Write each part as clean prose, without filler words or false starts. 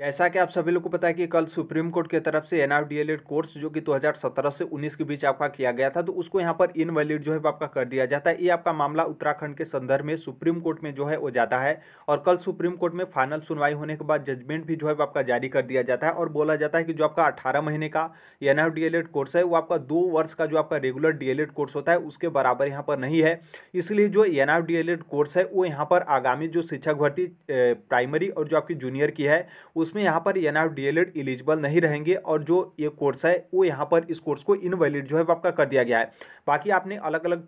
जैसा कि आप सभी लोग को पता है कि कल सुप्रीम कोर्ट की तरफ से एनआरडीएलएड कोर्स जो कि 2017 से 19 के बीच आपका किया गया था, तो उसको यहाँ पर इनवैलिड जो है वो आपका कर दिया जाता है। ये आपका मामला उत्तराखंड के संदर्भ में सुप्रीम कोर्ट में जो है वो जाता है और कल सुप्रीम कोर्ट में फाइनल सुनवाई होने के बाद जजमेंट भी जो है वो आपका जारी कर दिया जाता है और बोला जाता है कि जो आपका 18 महीने का एनआरडीएलएड कोर्स है वो आपका 2 वर्ष का जो आपका रेगुलर डीएलएड कोर्स होता है उसके बराबर यहाँ पर नहीं है। इसलिए जो एनआरडीएलएड कोर्स है वो यहाँ पर आगामी जो शिक्षक भर्ती प्राइमरी और जो आपकी जूनियर की है उसमें यहाँ पर एनआरडीएलएड एलिजिबल नहीं रहेंगे और जो ये कोर्स है वो यहाँ पर इस कोर्स को इनवैलिड जो है वो आपका कर दिया गया है। बाकी आपने अलग अलग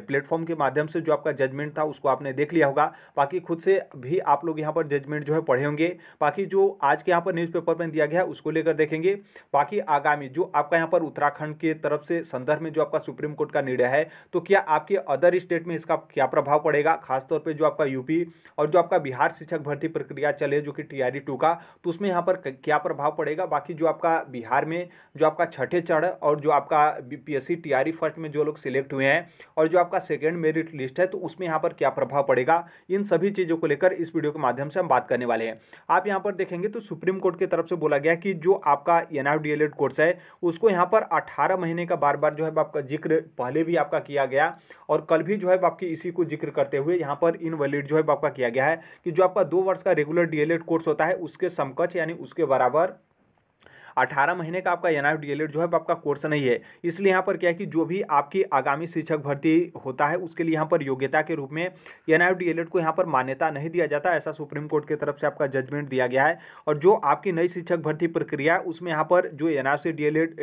प्लेटफॉर्म के माध्यम से जो आपका जजमेंट था उसको आपने देख लिया होगा। बाकी खुद से भी आप लोग यहाँ पर जजमेंट जो है पढ़े होंगे। बाकी जो आज के यहाँ पर न्यूज़पेपर में दिया गया है उसको लेकर देखेंगे। बाकी आगामी जो आपका यहाँ पर उत्तराखंड के तरफ से संदर्भ में जो आपका सुप्रीम कोर्ट का निर्णय है, तो क्या आपके अदर स्टेट में इसका क्या प्रभाव पड़ेगा, खासतौर पर जो आपका यूपी और जो आपका बिहार शिक्षक भर्ती प्रक्रिया चले जो कि टीआरई 2 का, तो उसमें यहाँ पर क्या प्रभाव पड़ेगा। बाकी जो आपका बिहार में जो आपका छठे चरण और जो आपका बीपीएससी टीआरई फर्स्ट में जो लोग सिलेक्ट हुए हैं और जो आपका सेकंड मेरिट लिस्ट है, तो उसमें यहाँ पर क्या प्रभाव पड़ेगा, इन सभी चीज़ों को लेकर इस वीडियो के माध्यम से हम बात करने वाले हैं। आप यहाँ पर देखेंगे तो सुप्रीम कोर्ट की तरफ से बोला गया कि जो आपका एनआरडीएलएड कोर्स है उसको यहाँ पर 18 महीने का बार बार जो है आपका जिक्र पहले भी आपका किया गया और कल भी जो है आपकी इसी को जिक्र करते हुए यहाँ पर इनवैलिड जो है आपका किया गया है कि जो आपका 2 वर्ष का रेगुलर डीएलएड कोर्स होता है उसके समकक्ष यानी उसके बराबर 18 महीने का आपका एनआरडीएलएड जो है आपका कोर्स नहीं है। इसलिए यहाँ पर क्या है कि जो भी आपकी आगामी शिक्षक भर्ती होता है उसके लिए यहाँ पर योग्यता के रूप में एनआरडीएलएड को यहाँ पर मान्यता नहीं दिया जाता, ऐसा सुप्रीम कोर्ट की तरफ से आपका जजमेंट दिया गया है। और जो आपकी नई शिक्षक भर्ती प्रक्रिया उसमें यहाँ पर जो एनआरडीएलएड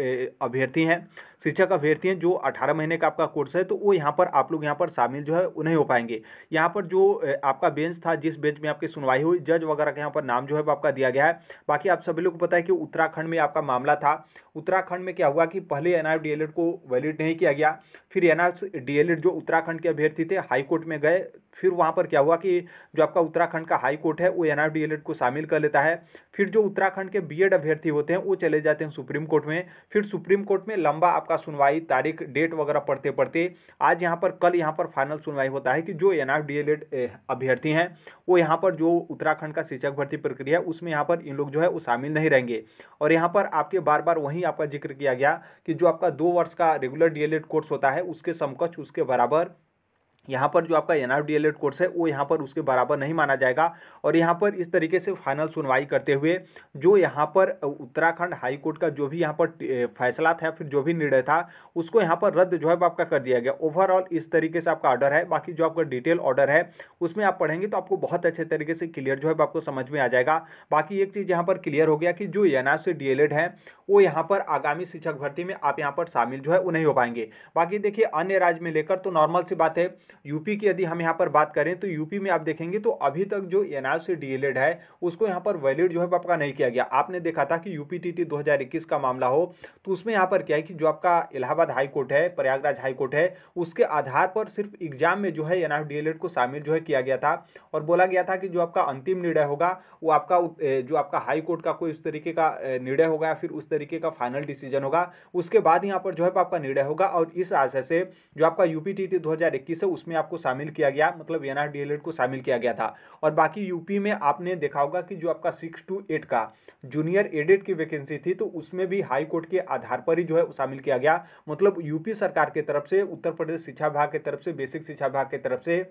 अभ्यर्थी हैं, शिक्षक अभ्यर्थी हैं, जो 18 महीने का आपका कोर्स है, तो वो यहाँ पर आप लोग यहाँ पर शामिल जो है वो नहीं हो पाएंगे। यहाँ पर जो आपका बेंच था, जिस बेंच में आपकी सुनवाई हुई, जज वगैरह का यहाँ पर नाम जो है वो आपका दिया गया है। बाकी आप सभी लोग को पता है कि उत्तराखंड में आपका मामला था। उत्तराखंड में क्या हुआ कि पहले एनआरडीएलएड को वैलिड नहीं किया गया, फिर एनआरडीएलएड जो उत्तराखंड के अभ्यर्थी थे हाई कोर्ट में गए, फिर वहाँ पर क्या हुआ कि जो आपका उत्तराखंड का हाई कोर्ट है वो एनआरडीएलएड को शामिल कर लेता है। फिर जो उत्तराखंड के बीएड अभ्यर्थी होते हैं वो चले जाते हैं सुप्रीम कोर्ट में। फिर सुप्रीम कोर्ट में लंबा आपका सुनवाई, तारीख, डेट वगैरह पढ़ते पढ़ते आज यहाँ पर कल यहाँ पर फाइनल सुनवाई होता है कि जो एनआरडीएलएड अभ्यर्थी हैं वो यहाँ पर जो उत्तराखंड का शिक्षक भर्ती प्रक्रिया उसमें यहाँ पर इन लोग जो है वो शामिल नहीं रहेंगे। और यहाँ पर आपके बार बार वहीं आपका जिक्र किया गया कि जो आपका 2 वर्ष का रेगुलर डीएलएड कोर्स होता है उसके समकक्ष, उसके बराबर यहाँ पर जो आपका एनआरडीएलएड कोर्स है वो यहाँ पर उसके बराबर नहीं माना जाएगा। और यहाँ पर इस तरीके से फाइनल सुनवाई करते हुए जो यहाँ पर उत्तराखंड हाई कोर्ट का जो भी यहाँ पर फैसला था, फिर जो भी निर्णय था, उसको यहाँ पर रद्द जो है आपका कर दिया गया। ओवरऑल इस तरीके से आपका ऑर्डर है। बाकी जो आपका डिटेल ऑर्डर है उसमें आप पढ़ेंगे तो आपको बहुत अच्छे तरीके से क्लियर जो है आपको समझ में आ जाएगा। बाकी एक चीज़ यहाँ पर क्लियर हो गया कि जो एनआरडीएलएड है वो यहाँ पर आगामी शिक्षक भर्ती में आप यहाँ पर शामिल जो है वो नहीं हो पाएंगे। बाकी देखिए अन्य राज्य में लेकर तो नॉर्मल सी बात है। यूपी की यदि हम यहाँ पर बात करें तो यूपी में आप देखेंगे तो अभी तक जो एनआरडीएलएड है उसको यहाँ पर वैलिड जो है आपका नहीं किया गया। आपने देखा था कि यूपीटीटी 2021 का मामला हो तो उसमें यहाँ पर क्या है कि जो आपका इलाहाबाद हाई कोर्ट है, प्रयागराज हाई कोर्ट है, उसके आधार पर सिर्फ एग्जाम में जो है एनआरडीएलएड को शामिल जो है किया गया था और बोला गया था कि जो आपका अंतिम निर्णय होगा वो आपका जो आपका हाई कोर्ट का कोई उस तरीके का निर्णय होगा या फिर उस तरीके का फाइनल डिसीजन होगा, उसके बाद यहाँ पर जो है आपका निर्णय होगा। और इस आशय से जो आपका यूपीटीटी 2021 है उसमें आपको शामिल किया गया, मतलब एनआरडीएलएड को शामिल किया गया था। और बाकी यूपी में आपने देखा होगा कि जो आपका 6 to 8 का जूनियर एडेड की वैकेंसी थी तो उसमें भी हाई कोर्ट के आधार पर ही जो है शामिल किया गया। मतलब यूपी सरकार की तरफ से, उत्तर प्रदेश शिक्षा विभाग की तरफ से, बेसिक शिक्षा विभाग की तरफ से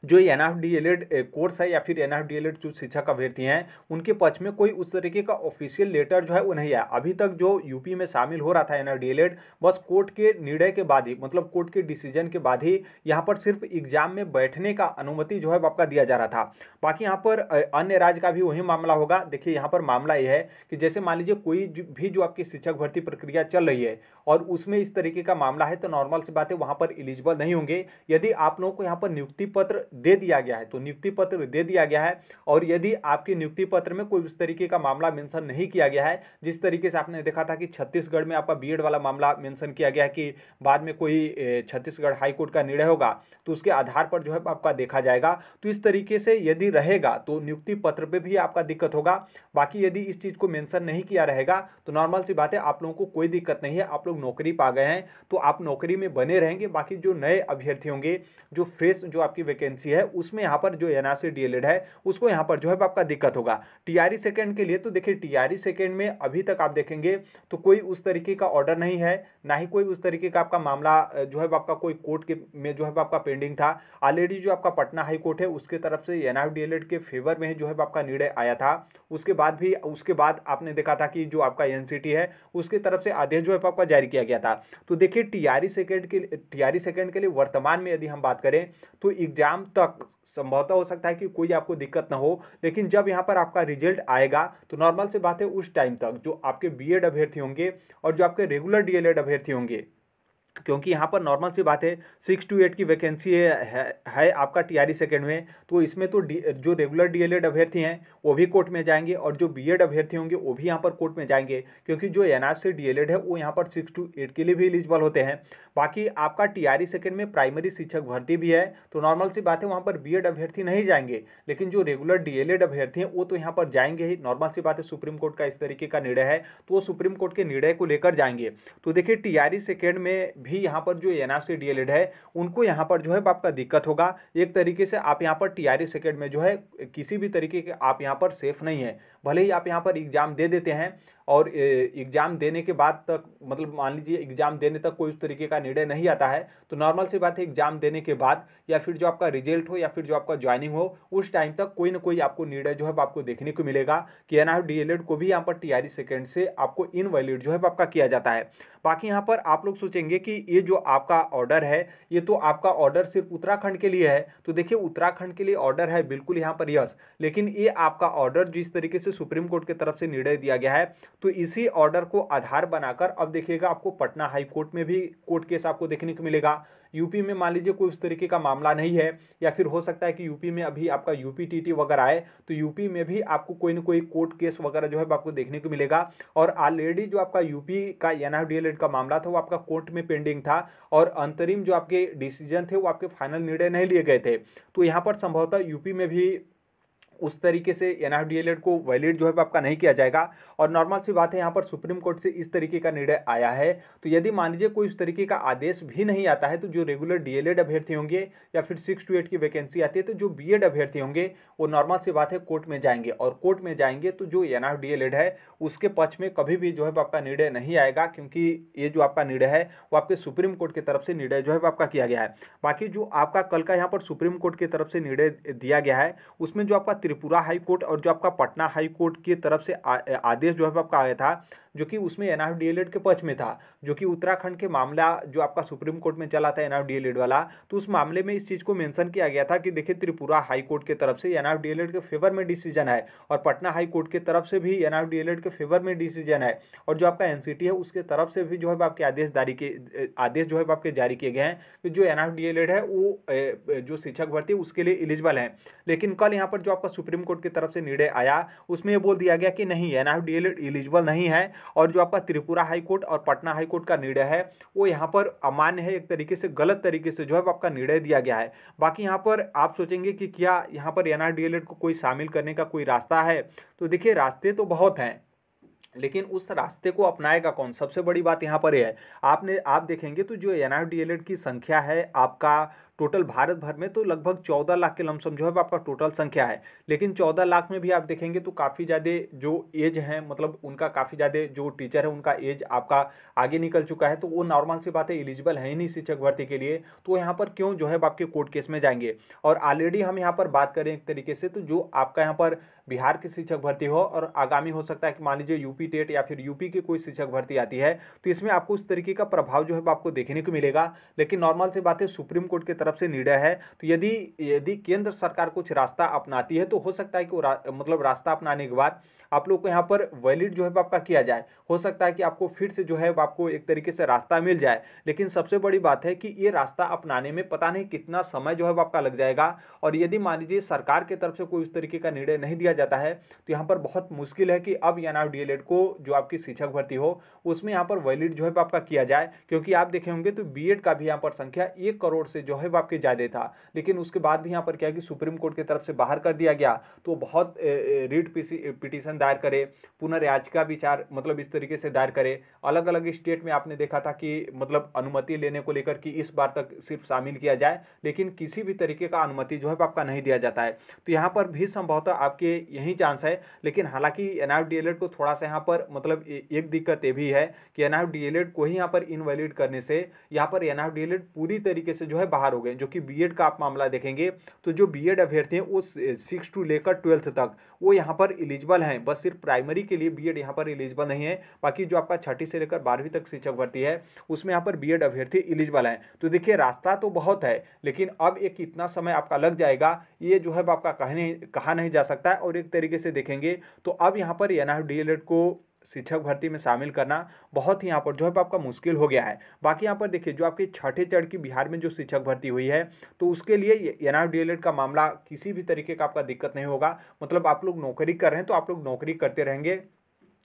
जो एनआरडीएलएड कोर्स है या फिर एनआरडीएलएड जो शिक्षक अभ्यर्थी हैं उनके पक्ष में कोई उस तरीके का ऑफिशियल लेटर जो है वो नहीं आया अभी तक। जो यूपी में शामिल हो रहा था एनआरडीएलएड, बस कोर्ट के निर्णय के बाद ही, मतलब कोर्ट के डिसीजन के बाद ही यहाँ पर सिर्फ एग्जाम में बैठने का अनुमति जो है आपका दिया जा रहा था। बाकी यहाँ पर अन्य राज्य का भी वही मामला होगा। देखिए यहाँ पर मामला यह है कि जैसे मान लीजिए कोई भी जो आपकी शिक्षक भर्ती प्रक्रिया चल रही है और उसमें इस तरीके का मामला है तो नॉर्मल सी बात है वहाँ पर एलिजिबल नहीं होंगे। यदि आप लोगों को यहाँ पर नियुक्ति पत्र दे दिया गया है तो नियुक्ति पत्र दे दिया गया है, और यदि आपके नियुक्ति पत्र में कोई उस तरीके का मामला मेंशन नहीं किया गया है, जिस तरीके से आपने देखा था कि छत्तीसगढ़ में आपका बीएड वाला मामला मेंशन किया गया है कि बाद में कोई छत्तीसगढ़ हाई कोर्ट का निर्णय होगा तो उसके आधार पर जो है आपका देखा जाएगा, तो इस तरीके से यदि रहेगा तो नियुक्ति पत्र पे भी आपका दिक्कत होगा। बाकी यदि इस चीज़ को मेंशन नहीं किया रहेगा तो नॉर्मल सी बात है आप लोगों को कोई दिक्कत नहीं है, आप लोग नौकरी पा गए हैं तो आप नौकरी में बने रहेंगे। बाकी जो नए अभ्यर्थी होंगे, जो फ्रेश जो आपकी वैकेंसी वैकेंसी है उसमें यहाँ पर जो एनआरसी डीएलएड है उसको यहाँ पर जो है आपका दिक्कत होगा। टीआरई सेकंड के लिए तो देखिए टीआरई सेकंड में अभी तक आप देखेंगे तो कोई उस तरीके का ऑर्डर नहीं है, ना ही कोई उस तरीके का आपका मामला जो है आपका कोई कोर्ट के में जो है आपका पेंडिंग था। ऑलरेडी जो आपका पटना हाई कोर्ट है उसके तरफ से एनआरएफ डीएलएड के फेवर में ही जो है आपका निर्णय आया था। उसके बाद आपने देखा था कि जो आपका एनसीटी है उसके तरफ से आदेश जो है आपका जारी किया गया था। तो देखिए टीआरई सेकंड के लिए वर्तमान में यदि हम बात करें तो एग्जाम तक संभवतः हो सकता है कि कोई आपको दिक्कत ना हो, लेकिन जब यहाँ पर आपका रिजल्ट आएगा तो नॉर्मल सी बात है उस टाइम तक जो आपके बीएड अभ्यर्थी होंगे और जो आपके रेगुलर डीएलएड अभ्यर्थी होंगे, क्योंकि यहाँ पर नॉर्मल सी बात है 6 to 8 की वैकेंसी है आपका टीआरई सेकंड में, तो इसमें तो जो रेगुलर डीएलएड अभ्यर्थी हैं वो भी कोर्ट में जाएंगे और जो बीएड अभ्यर्थी होंगे वो भी यहाँ पर कोर्ट में जाएंगे, क्योंकि जो एनआरसी डीएलएड है वो यहाँ पर 6 to 8 के लिए भी एलिजिबल होते हैं। बाकी आपका टीआरई सेकंड में प्राइमरी शिक्षक भर्ती भी है, तो नॉर्मल सी बात है वहाँ पर बीएड अभ्यर्थी नहीं जाएंगे, लेकिन जो रेगुलर डीएलएड अभ्यर्थी हैं वो तो यहाँ पर जाएंगे ही। नॉर्मल सी बात है सुप्रीम कोर्ट का इस तरीके का निर्णय है तो वो सुप्रीम कोर्ट के निर्णय को लेकर जाएंगे। तो देखिए टीआरई सेकंड में भी यहाँ पर जो एनआरसी डीएलएड है उनको यहाँ पर जो है आपका दिक्कत होगा। एक तरीके से आप यहाँ पर टीआरई सेकंड में जो है किसी भी तरीके के आप यहाँ पर सेफ नहीं है। भले ही आप यहाँ पर एग्जाम दे देते हैं और एग्जाम देने के बाद तक मतलब मान लीजिए एग्जाम देने तक कोई उस तरीके का निर्णय नहीं आता है, तो नॉर्मल सी बात है एग्जाम देने के बाद या फिर जो आपका रिजल्ट हो या फिर जो आपका ज्वाइनिंग हो उस टाइम तक कोई ना कोई आपको निर्णय जो है आपको देखने को मिलेगा कि एनआरएफ डीएलएड को भी यहाँ पर टीआरई सेकंड से आपको इनवैलिड जो है आपका किया जाता है। बाकी यहाँ पर आप लोग सोचेंगे कि ये जो आपका ऑर्डर है ये तो आपका ऑर्डर सिर्फ उत्तराखंड के लिए है, तो देखिए उत्तराखंड के लिए ऑर्डर है बिल्कुल यहाँ पर यस, लेकिन ये आपका ऑर्डर जिस तरीके से सुप्रीम कोर्ट की तरफ से निर्णय दिया गया है तो इसी ऑर्डर को आधार बनाकर अब देखिएगा आपको पटना हाई कोर्ट में भी कोर्ट केस आपको देखने को मिलेगा। यूपी में मान लीजिए कोई उस तरीके का मामला नहीं है, या फिर हो सकता है कि यूपी में अभी आपका यूपीटीटी वगैरह आए तो यूपी में भी आपको कोई ना कोई कोर्ट केस वगैरह जो है आपको देखने को मिलेगा। और ऑलरेडी जो आपका यूपी का एनआरएफ डीएलएड का मामला था वो आपका कोर्ट में पेंडिंग था और अंतरिम जो आपके डिसीजन थे वो आपके फाइनल निर्णय नहीं लिए गए थे। तो यहाँ पर संभवतः यूपी में भी उस तरीके से एनआरएफ डीएलएड को वैलिड जो है आपका नहीं किया जाएगा। और नॉर्मल सी बात है यहाँ पर सुप्रीम कोर्ट से इस तरीके का निर्णय आया है, तो यदि मान लीजिए कोई उस तरीके का आदेश भी नहीं आता है तो जो रेगुलर डीएलएड अभ्यर्थी होंगे या फिर 6 to 8 की वैकेंसी आती है तो जो बीएड अभ्यर्थी होंगे वो नॉर्मल सी बात है कोर्ट में जाएंगे, और कोर्ट में जाएंगे तो जो एनआरएफ डीएलएड है उसके पक्ष में कभी भी जो है आपका निर्णय नहीं आएगा, क्योंकि ये जो आपका निर्णय है वो आपके सुप्रीम कोर्ट की तरफ से निर्णय जो है आपका किया गया है। बाकी जो आपका कल का यहाँ पर सुप्रीम कोर्ट की तरफ से निर्णय दिया गया है उसमें जो आपका त्रिपुरा हाई कोर्ट और जो आपका पटना हाई कोर्ट की तरफ से आदेश जो है आपका आया था जो कि उसमें एनआरएफ डीएलएड के पक्ष में था, जो कि उत्तराखंड के मामला जो आपका सुप्रीम कोर्ट में चला था एनआरएफ डीएलएड वाला, तो उस मामले में इस चीज़ को मेंशन किया गया था कि देखिए त्रिपुरा हाई कोर्ट के तरफ से एनआरएफ डीएलएड के फेवर में डिसीजन है और पटना हाई कोर्ट के तरफ से भी एनआरएफ डीएलएड के फेवर में डिसीजन है, और जो आपका एनसीटी है उसके तरफ से भी जो है आपके आदेश जो है आपके जारी किए गए हैं कि जो एनआरएफ डीएलएड है वो जो शिक्षक भर्ती उसके लिए एलिजिबल है। लेकिन कल यहाँ पर जो आपका सुप्रीम कोर्ट की तरफ से निर्णय आया उसमें ये बोल दिया गया कि नहीं एनआरएफ डीएलएड एलिजिबल नहीं है, और जो आपका त्रिपुरा हाई कोर्ट और पटना हाई कोर्ट का निर्णय है वो यहाँ पर अमान्य है, एक तरीके से गलत तरीके से जो है आपका निर्णय दिया गया है। बाकी यहाँ पर आप सोचेंगे कि क्या यहाँ पर एनआरएफ डीएलएड को कोई शामिल करने का कोई रास्ता है, तो देखिए रास्ते तो बहुत हैं, लेकिन उस रास्ते को अपनाएगा कौन, सबसे बड़ी बात यहाँ पर है। आप देखेंगे तो जो एनआरएफ डीएलएड की संख्या है आपका टोटल भारत भर में तो लगभग 14 लाख के लमसम जो है आपका टोटल संख्या है, लेकिन 14 लाख में भी आप देखेंगे तो काफ़ी ज़्यादा जो एज है मतलब उनका काफ़ी ज़्यादा जो टीचर है उनका एज आपका आगे निकल चुका है, तो वो नॉर्मल सी बात है एलिजिबल है ही नहीं शिक्षक भर्ती के लिए, तो यहाँ पर क्यों जो है आपके कोर्ट केस में जाएंगे। और ऑलरेडी हम यहाँ पर बात करें एक तरीके से तो जो आपका यहाँ पर बिहार की शिक्षक भर्ती हो और आगामी हो सकता है कि मान लीजिए यूपी टेट या फिर यूपी की कोई शिक्षक भर्ती आती है तो इसमें आपको उस तरीके का प्रभाव जो है आपको देखने को मिलेगा। लेकिन नॉर्मल सी बात है सुप्रीम कोर्ट की तरफ से निर्णय है, तो यदि केंद्र सरकार कुछ रास्ता अपनाती है तो हो सकता है कि मतलब रास्ता अपनाने के बाद आप लोग को यहाँ पर वैलिड जो है आपका किया जाए, हो सकता है कि आपको फिर से जो है आपको एक तरीके से रास्ता मिल जाए। लेकिन सबसे बड़ी बात है कि ये रास्ता अपनाने में पता नहीं कितना समय जो है आपका लग जाएगा, और यदि मान लीजिए सरकार की तरफ से कोई उस तरीके का निर्णय नहीं दिया जाता है तो यहाँ पर बहुत मुश्किल है कि अब एनआरएफ डीएलएड को जो आपकी शिक्षक भर्ती हो उसमें यहाँ पर वैलिड जो है आपका किया जाए, क्योंकि आप देखे होंगे तो बीएड का भी यहाँ पर संख्या 1 करोड़ से जो है वो आपके ज़्यादा था, लेकिन उसके बाद भी यहाँ पर क्या है कि सुप्रीम कोर्ट की तरफ से बाहर कर दिया गया। तो बहुत रिट पिटीशन दायर करे, पुनर्याचिका विचार मतलब इस तरीके से दायर करे। अलग अलग स्टेट में आपने देखा था कि मतलब अनुमति लेने को लेकर कि इस बार तक सिर्फ शामिल किया जाए, लेकिन किसी भी तरीके का अनुमति जो है आपका नहीं दिया जाता है। तो यहाँ पर भी संभवतः आपके यही चांस है। लेकिन हालांकि एनआईएफ को थोड़ा सा यहाँ पर मतलब एक दिक्कत ये भी है कि एनआईएफ को ही यहाँ पर इनवैलिड करने से यहाँ पर एनआईएफ पूरी तरीके से जो है बाहर हो गए। जो कि बीएड का आप मामला देखेंगे तो जो बीएड अभ्यर्थी हैं वो 6 टू लेकर 12th तक वो यहाँ पर एलिजिबल हैं, बस सिर्फ प्राइमरी के लिए बीएड यहाँ पर एलिजिबल नहीं है। बाकी जो आपका 6ठी से लेकर 12वीं तक शिक्षक भर्ती है उसमें यहाँ पर बीएड अभ्यर्थी एलिजिबल हैं। तो देखिए रास्ता तो बहुत है, लेकिन अब एक कितना समय आपका लग जाएगा ये जो है आपका कहा नहीं जा सकता है। और एक तरीके से देखेंगे तो अब यहाँ पर एनआईएफ को शिक्षक भर्ती में शामिल करना बहुत ही यहाँ पर जो है आपका मुश्किल हो गया है। बाकी यहाँ पर देखिए जो आपके छठे चरण की बिहार में जो शिक्षक भर्ती हुई है तो उसके लिए एनआईएफ का मामला किसी भी तरीके का आपका दिक्कत नहीं होगा। मतलब आप लोग नौकरी कर रहे हैं तो आप लोग नौकरी करते रहेंगे,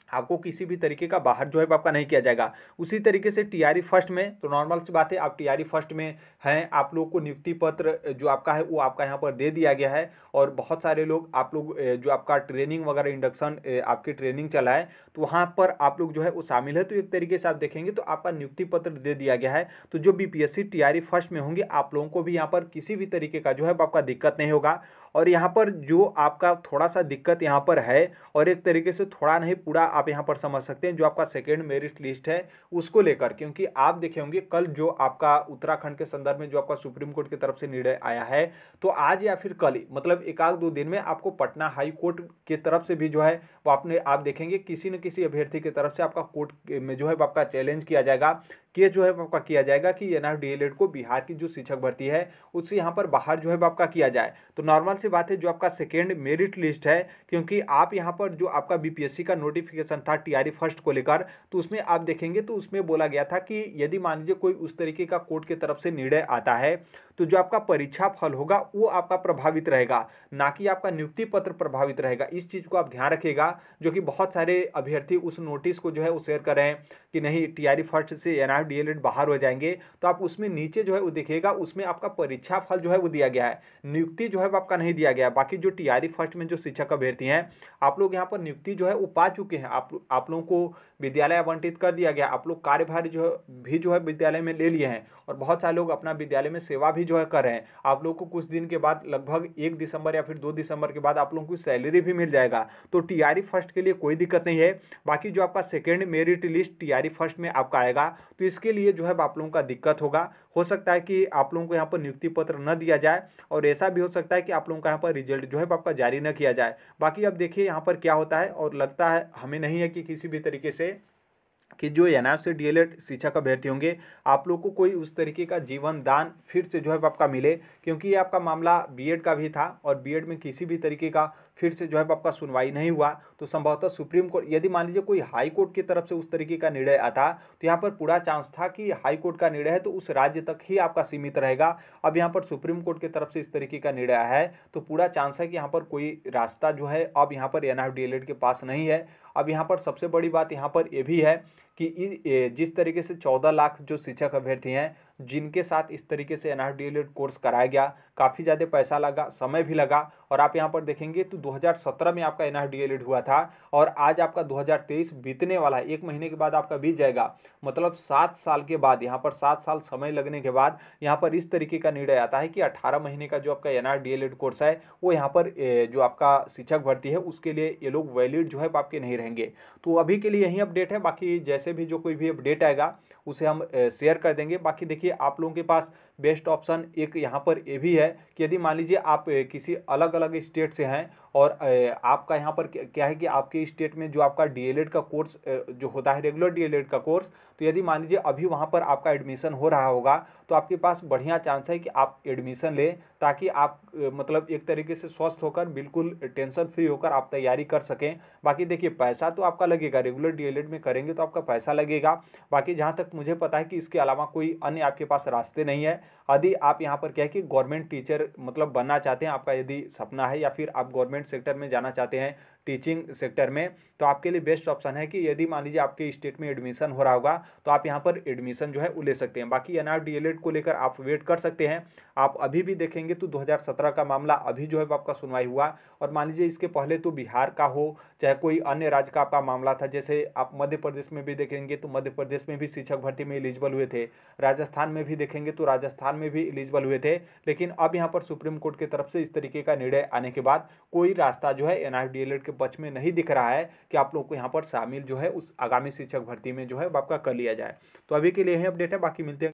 आपको किसी भी तरीके का बाहर जो है आपका नहीं किया जाएगा। उसी तरीके से टीआरई फर्स्ट में तो नॉर्मल सी बात है, आप टीआरई फर्स्ट में हैं, आप लोग को नियुक्ति पत्र जो आपका है वो आपका यहाँ पर दे दिया गया है। और बहुत सारे लोग आप लोग जो आपका ट्रेनिंग वगैरह इंडक्शन आपकी ट्रेनिंग चला है तो वहाँ पर आप लोग जो है वो शामिल है। तो एक तरीके से आप देखेंगे तो आपका नियुक्ति पत्र दे दिया गया है। तो जो बीपीएससी टीआरई फर्स्ट में होंगे आप लोगों को भी यहाँ पर किसी भी तरीके का जो है आपका दिक्कत नहीं होगा। और यहाँ पर जो आपका थोड़ा सा दिक्कत यहाँ पर है और एक तरीके से थोड़ा नहीं पूरा आप यहाँ पर समझ सकते हैं जो आपका सेकेंड मेरिट लिस्ट है उसको लेकर, क्योंकि आप देखे होंगे कल जो आपका उत्तराखंड के संदर्भ में जो आपका सुप्रीम कोर्ट की तरफ से निर्णय आया है तो आज या फिर कल मतलब एक आध दो दिन में आपको पटना हाई कोर्ट की तरफ से भी जो है वो आप देखेंगे किसी न किसी अभ्यर्थी की तरफ से आपका कोर्ट में जो है आपका चैलेंज किया जाएगा, केस जो है आपका किया जाएगा कि एनआईएफ को बिहार की जो शिक्षक भर्ती है उससे यहाँ पर बाहर जो है आपका किया जाए। तो नॉर्मल सी बात है जो आपका सेकेंड मेरिट लिस्ट है, क्योंकि आप यहाँ पर जो आपका बीपीएससी का नोटिफिकेशन था टीआरई फर्स्ट को लेकर तो उसमें आप देखेंगे तो उसमें बोला गया था कि यदि मान लीजिए कोई उस तरीके का कोर्ट की तरफ से निर्णय आता है तो जो आपका परीक्षा फल होगा वो आपका प्रभावित रहेगा, ना कि आपका नियुक्ति पत्र प्रभावित रहेगा। इस चीज़ को आप ध्यान रखिएगा, जो कि बहुत सारे अभ्यर्थी उस नोटिस को जो है वो शेयर कर रहे हैं कि नहीं टीआरई फर्स्ट से एनआईएफ बाहर हो जाएंगे। तो आप उसमें नीचे जो है वो देखिएगा उसमें आपका परीक्षा फल जो है वो दिया गया है, नियुक्ति जो है आपका नहीं दिया गया। बाकी जो टीआरई फर्स्ट में जो शिक्षक अभ्यर्थी हैं आप लोग यहाँ पर नियुक्ति जो है वो पा चुके हैं, आप लोगों को विद्यालय आवंटित कर दिया गया, आप लोग कार्यभार जो है विद्यालय में ले लिए हैं और बहुत सारे लोग अपना विद्यालय में सेवा भी जो है कर रहे हैं। आप लोग को कुछ दिन के बाद लगभग 1 दिसंबर या फिर 2 दिसंबर के बाद आप लोगों को सैलरी भी मिल जाएगा। तो टीआरई फर्स्ट के लिए कोई दिक्कत नहीं है। बाकी जो आपका second merit list TRE first में आपका आएगा तो इसके लिए जो है आप लोगों का दिक्कत होगा। हो सकता है कि आप लोगों को यहाँ पर नियुक्ति पत्र न दिया जाए और ऐसा भी हो सकता है कि आप लोगों का यहाँ पर रिजल्ट जो है आपका जारी न किया जाए। बाकी अब देखिए यहाँ पर क्या होता है, और लगता है हमें नहीं है कि किसी भी तरीके से कि जो एनआईएफ से डीएलएड शिक्षक अभ्यर्थी होंगे आप लोग को कोई उस तरीके का जीवन दान फिर से जो है आपका मिले, क्योंकि ये आपका मामला बीएड का भी था और बीएड में किसी भी तरीके का फिर से जो है आपका सुनवाई नहीं हुआ। तो संभवतः सुप्रीम कोर्ट यदि मान लीजिए कोई हाई कोर्ट की तरफ से उस तरीके का निर्णय आता तो यहाँ पर पूरा चांस था कि हाई कोर्ट का निर्णय है तो उस राज्य तक ही आपका सीमित रहेगा। अब यहाँ पर सुप्रीम कोर्ट की तरफ से इस तरीके का निर्णय है तो पूरा चांस है कि यहाँ पर कोई रास्ता जो है अब यहाँ पर एनआईएफ के पास नहीं है। अब यहाँ पर सबसे बड़ी बात यहाँ पर ये भी है कि जिस तरीके से 14 लाख जो शिक्षक अभ्यर्थी हैं जिनके साथ इस तरीके से एनआईएफ कोर्स कराया गया, काफ़ी ज़्यादा पैसा लगा, समय भी लगा। और आप यहाँ पर देखेंगे तो 2017 में आपका एनआईएफ हुआ था और आज आपका 2023 बीतने वाला है, 1 महीने के बाद आपका बीत जाएगा। मतलब 7 साल के बाद यहाँ पर 7 साल समय लगने के बाद यहाँ पर इस तरीके का निर्णय आता है कि 18 महीने का जो आपका एनआईएफ कोर्स है वो यहाँ पर जो आपका शिक्षक भर्ती है उसके लिए ये लोग वैलिड जो है आपके नहीं रहेंगे। तो अभी के लिए यही अपडेट है, बाकी जैसे भी जो कोई भी अपडेट आएगा उसे हम शेयर कर देंगे। बाकी देखिए आप लोगों के पास बेस्ट ऑप्शन एक यहाँ पर ये भी है कि यदि मान लीजिए आप किसी अलग अलग स्टेट से हैं और आपका यहाँ पर क्या है कि आपके स्टेट में जो आपका डीएलएड का कोर्स जो होता है रेगुलर डीएलएड का कोर्स, तो यदि मान लीजिए अभी वहाँ पर आपका एडमिशन हो रहा होगा तो आपके पास बढ़िया चांस है कि आप एडमिशन लें ताकि आप मतलब एक तरीके से स्वस्थ होकर बिल्कुल टेंशन फ्री होकर आप तैयारी कर सकें। बाकी देखिए पैसा तो आपका लगेगा, रेगुलर डीएलएड में करेंगे तो आपका पैसा लगेगा। बाकी जहाँ तक मुझे पता है कि इसके अलावा कोई अन्य आपके पास रास्ते नहीं है। यदि आप यहाँ पर क्या है कि गवर्नमेंट टीचर मतलब बनना चाहते हैं, आपका यदि सपना है या फिर आप गवर्नमेंट सेक्टर में जाना चाहते हैं, टीचिंग सेक्टर में, तो आपके लिए बेस्ट ऑप्शन है कि यदि मान लीजिए आपके स्टेट में एडमिशन हो रहा होगा तो आप यहाँ पर एडमिशन जो है वो ले सकते हैं। बाकी NRDLED को लेकर आप वेट कर सकते हैं। आप अभी भी देखेंगे तो 2017 का मामला अभी जो है आपका सुनवाई हुआ, और मान लीजिए इसके पहले तो बिहार का हो चाहे कोई अन्य राज्य का आपका मामला था, जैसे आप मध्य प्रदेश में भी देखेंगे तो मध्य प्रदेश में भी शिक्षक भर्ती में एलिजिबल हुए थे, राजस्थान में भी देखेंगे तो राजस्थान में भी एलिजिबल हुए थे। लेकिन अब यहाँ पर सुप्रीम कोर्ट की तरफ से इस तरीके का निर्णय आने के बाद कोई रास्ता जो है NRDLED के पक्ष में नहीं दिख रहा है कि आप लोग को यहाँ पर शामिल जो है उस आगामी शिक्षक भर्ती में जो है आपका कर लिया जाए। तो अभी के लिए यही अपडेट है, बाकी मिलते हैं।